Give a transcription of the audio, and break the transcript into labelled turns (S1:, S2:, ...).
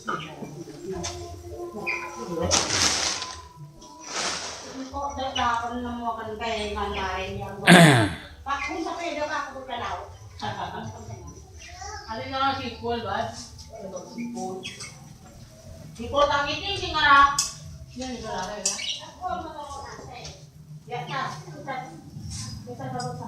S1: Kok dapat nemukan kayak ngantarin yang Pak, kung sa pwede ka ako kalaw.
S2: Alin na nga sipol, ba? Sipol.
S1: Sipol ang iting singara.
S2: Yan, ito lang.
S1: Ako ang mga natin. Yan na. Kita dapat sa.